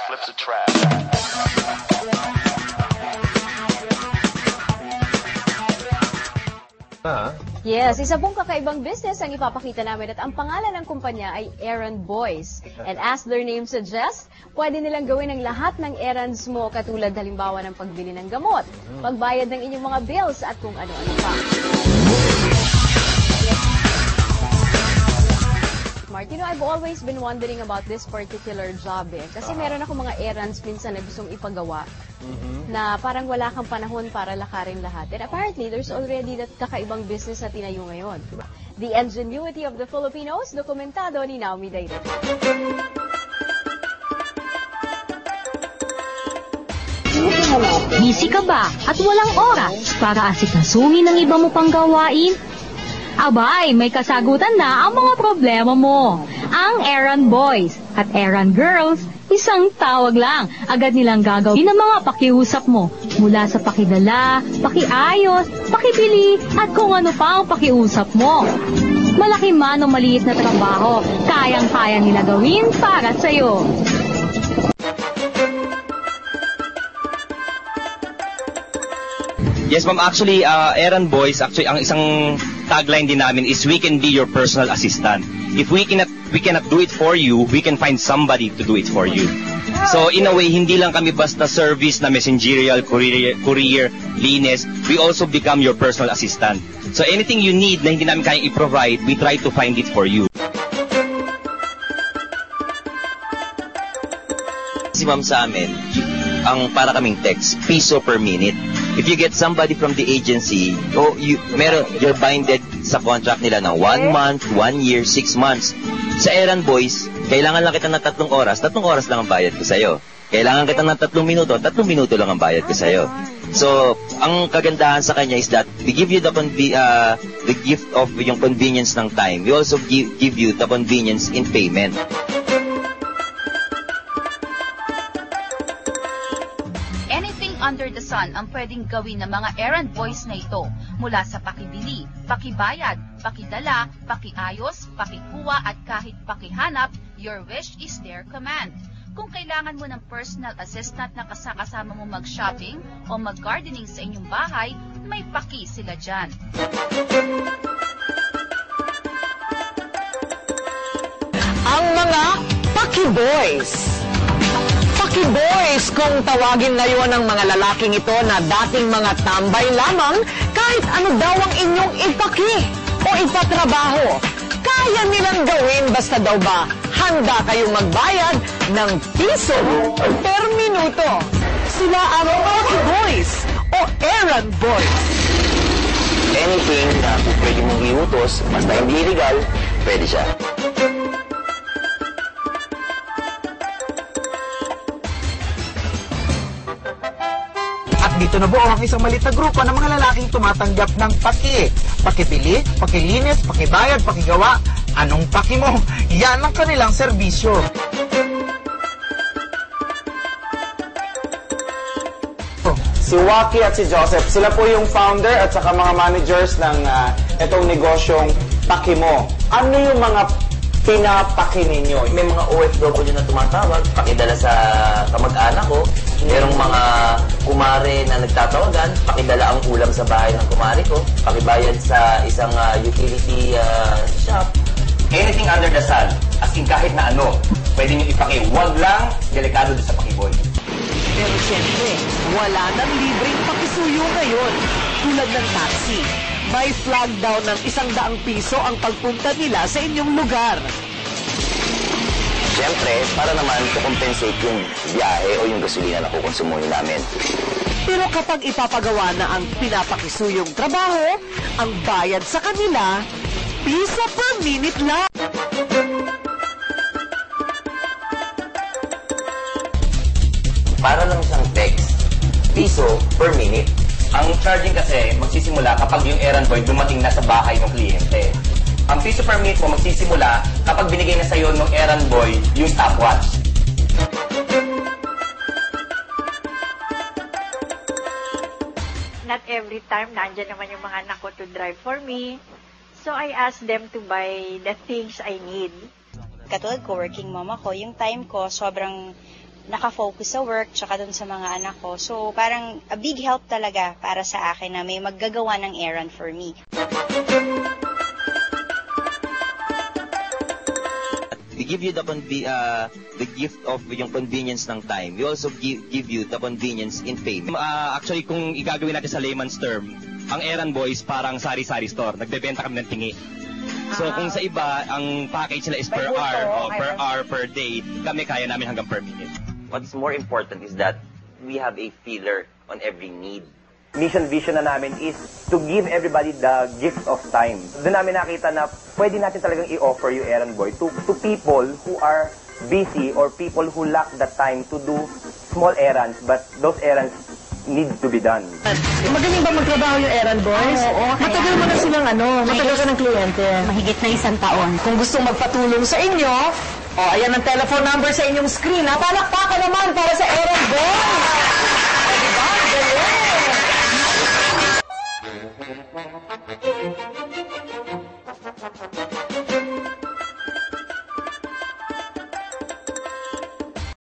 Flip the trap. Yes, isa pong kakaibang business ang ipapakita namin at ang pangalan ng kumpanya ay Errand Boys. And as their name suggests, pwede nilang gawin ang lahat ng errands mo katulad halimbawa ng pagbili ng gamot, pagbayad ng inyong mga bills at kung ano-ano pa. Martino, I've always been wondering about this particular job kasi meron ako mga errands minsan na gustong ipagawa na parang wala kang panahon para lakarin lahat. And apparently, there's already that kakaibang business na tinayo ngayon. The ingenuity of the Filipinos, dokumentado ni Naomi Dairo. Busy ka ba at walang oras para asikasuhin ang iba mo pang gawain? Abay, may kasagutan na ang mga problema mo. Ang Errand Boys at Errand Girls, isang tawag lang. Agad nilang gagawin ang mga pakiusap mo. Mula sa pakidala, pakiayos, pakibili, at kung ano pa ang pakiusap mo. Malaki man o maliit na trabaho, kayang-kaya nila gawin para sa'yo. Yes, ma'am. Actually, Errand Boys, actually, ang isang tagline din namin is we can be your personal assistant. If we cannot do it for you, we can find somebody to do it for you. So, in a way, hindi lang kami basta service na messengerial, courier, linis. We also become your personal assistant. So, anything you need na hindi namin kayang i-provide, we try to find it for you. Si ma'am sa amin, ang para kaming text, piso per minute. If you get somebody from the agency, you're binded sa contract nila ng 1 month, 1 year, 6 months. Sa Errand Boys, kailangan lang kita ng 3 oras, 3 oras lang ang bayad ko sa'yo. Kailangan kita ng 3 minuto, 3 minuto lang ang bayad ko sa'yo. So, ang kagandahan sa kanya is that we give you the gift of yung convenience ng time. We also give you the convenience in payment. Under the sun ang pwedeng gawin ng mga errand boys na ito mula sa pakibili, pakibayad, pakidala, pakiayos, pakikuha at kahit pakihanap, your wish is their command. Kung kailangan mo ng personal assistant na kasama mo mag-shopping o mag-gardening sa inyong bahay, may paki sila dyan. Ang mga paki-boys. Paki-boys kung tawagin ngayon ng mga lalaking ito na dating mga tambay lamang kahit ano daw ang inyong ipaki o ipatrabaho. Kaya nilang gawin basta daw ba handa kayong magbayad ng piso per minuto. Sila ang paki-boys o errand boys. Anything na pwede mong iutos, basta hindi illegal, pwede siya. Dito na buo ang isang maliit na grupo ng mga lalaking tumatanggap ng paki. Pakibili, pakilinis, pakibayad, pakigawa. Anong paki mo? Yan ang kanilang serbisyo. Si Waki at si Joseph, sila po yung founder at saka mga managers ng itong negosyong Pakimo. Ano yung mga pinapaki ninyo? May mga OFW na tumatawag, pakidala sa kamag-anak ko. Merong mga kumare na nagtatawagan, pakidala ang ulam sa bahay ng kumare ko, pakibayad sa isang utility shop. Anything under the sun, as in kahit na ano, pwede nyo ipaki. Huwag lang, delikado doon sa pakiboy. Pero siyempre, wala nang libreng pakisuyo ngayon. Tulad ng taxi, may flag down ng 100 piso ang pagpunta nila sa inyong lugar. Siyempre, para naman to-compensate yung biyahe o yung gasolina na kukonsumuhin namin. Pero kapag ipapagawa na ang pinapakisuyong trabaho, ang bayad sa kanila, piso per minute lang. Para lang siyang text, piso per minute. Ang charging kasi magsisimula kapag yung errand boy dumating na sa bahay ng kliyente. Ang piso per minute mo magsisimula kapag binigay na sa'yo ng errand boy yung stopwatch. Not every time, nandyan naman yung mga anak ko to drive for me. So I ask them to buy the things I need. Katulad ko, working mom ako, yung time ko sobrang nakafocus sa work tsaka dun sa mga anak ko. So parang a big help talaga para sa akin na may maggagawa ng errand for me. We give you the gift of yung convenience ng time. We also give you the convenience in fame. Actually, kung igagawin natin sa layman's term, ang errand boys parang sari-sari store. Nagbebenta kami ng tingi. So kung sa iba, ang package nila is per hour, per day. Kami kaya namin hanggang per minute. What's more important is that we have a feeler on every need. Mission vision na namin is to give everybody the gift of time. Doon namin nakita na pwede natin talagang i-offer yung errand boy to people who are busy or people who lack the time to do small errands, but those errands need to be done. Magaling ba magtrabaho yung errand boys? Oo, matagal mo na silang matagal ka ng kliyente. Mahigit na 1 taon. Kung gusto magpatulong sa inyo, ayan ang telephone number sa inyong screen. Palakpakan naman para sa errand boys! Diba? Galing!